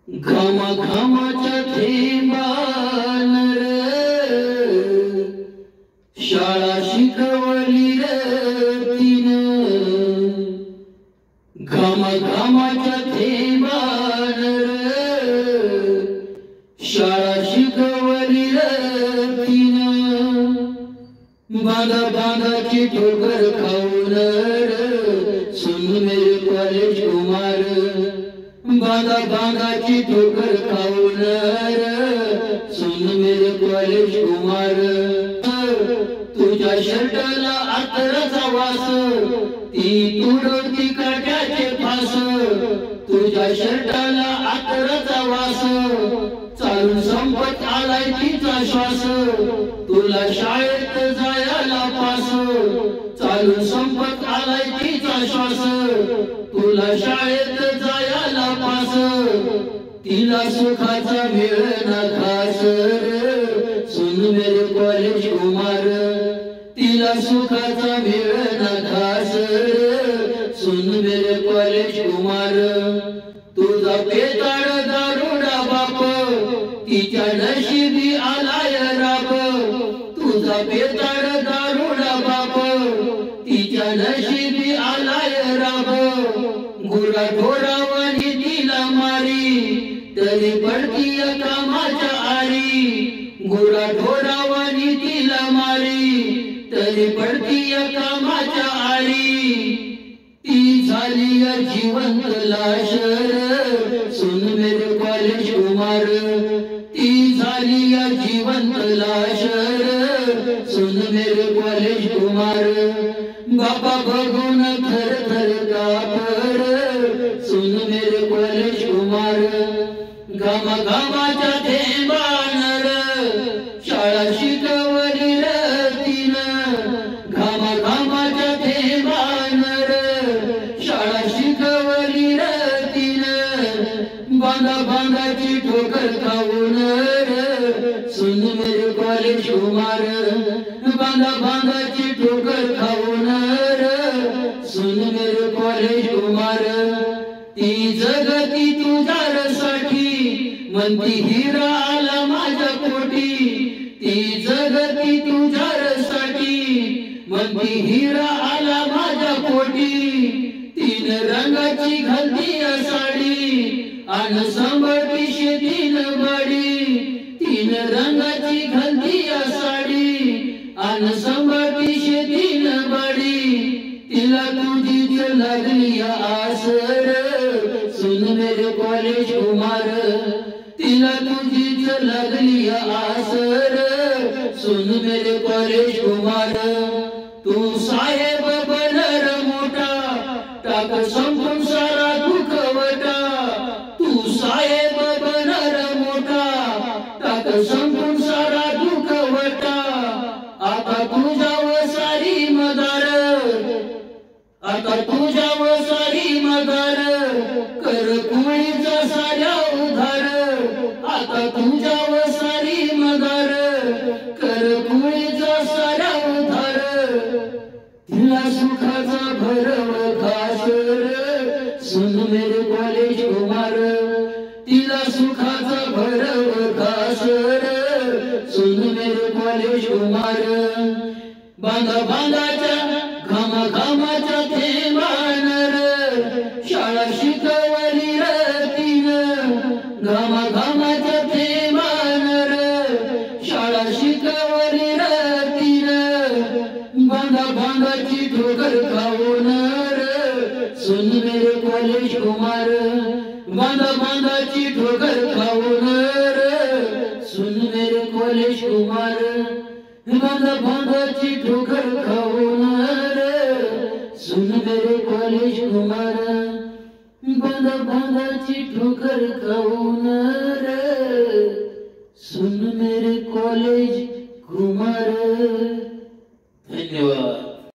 घमाघमाच्या थेंबान रे शाळा शिकवली रे तिनं। घमाघमाच्या थेंबान रे शाळा शिकवली रे तिनं। बांधा बांधाची ठोकर खाऊन रे सुन मेरे कॉलेज कुमार। बांधा बांधाची ठोकर खाऊन रे सुन मेरे कॉलेज कुमार। तुझ्या शर्टाला अत्तराचा वास ती तुडवती काट्याचे फास। तुझ्या शर्टाला अत्तराचा वास चालून संपत आलाय तिचा श्वास। तुला शाळेत जायला पास चालून संपत आलाय तिचा श्वास। तुला शाळेत जायला पास तिला सुखाचा मिळना खास रे सुन मेरे कॉलेज कुमार। तिला सुखाचा मिळना खास रे सुन मेरे कॉलेज कुमार। तुझा पेताळ दारुडा बाप तिच्या नशिबी आलाय राप। तुझा पेताळ दारुडा बाप तिच्या नशिबी आलाय राप। गुरा ढोरावानी तिला मारी तरी पडती कामाच्या आरी। गुरा ढोरावानी तिला मारी तरी पडती कामाच्या आरी। ती झाली जिवंत लाश सुन मेरे कॉलेज कुमार। ती झाली जिवंत लाश सुन मेरे कॉलेज कुमार। बाबा बघून थर थर कापर सुन मेरे कॉलेज कुमार। घमाघमाच्या थेंबान शाळा शिकवली रे तिनं। घमाघमाच्या थेंबान शाळा शिकवली रे तिनं। बांधा बांधाची ठोकर खाऊन रे सुन मेरे कॉलेज कुमार। बांधा बांधाची ठोकर खाऊन रे सुन मेरे कॉलेज कुमार। ती जगती तुझ्यासाठी म्हणती हिरा आला माझ्या पोटी। ती जगती तुझ्यासाठी म्हणती हिरा आला माझ्या पोटी। तीन रंगाची घालती साडी अन सांभाळती शेतीन बाडी। तीन रंगाची घालती साडी अन सांभाळती शेतीन बाडी। तिला तुझीच लागली आस रे सुन मेरे कॉलेज कुमार। तिला तुझीच लागली आस रे सुन मेरे कॉलेज कुमार। तू साहेब बनर मोठा टाक संपून सारा दुखवटा। तू साहेब बनर मोठा टाक संपून सारा दुखवटा। आता तुझ्यावर सारी मदार आता तुझ्यावर सारी मदार कर कुळीचा साऱ्या उधार। आता तुझ्यावर सारी मदार कर कुळीचा साऱ्या उधार। तिला सुखाचा भरव खास रे सुन मेरे कॉलेज कुमार। तिला सुखाचा भरव खास रे सुन मेरे कॉलेज कुमार। बांधा बांधाच्या घमाघमाच्या थेंबान रे शाळा शिकवली रे तिनं। घमाघमाच्या थेंबान रे शाळा शिकवली रे तिनं। बांधा बांधाची ठोकर खाऊन रे सुन मेरे कॉलेज कुमार। बांधा बांधाची ठोकर खाऊन रे सुन मेरे कॉलेज कुमार। बांधा बांधाची ठोकर खाऊन रे सुन मेरे कॉलेज कुमार। बांधा बांधाची ठोकर खाऊन रे सुन मेरे कॉलेज कुमार। धन्यवाद।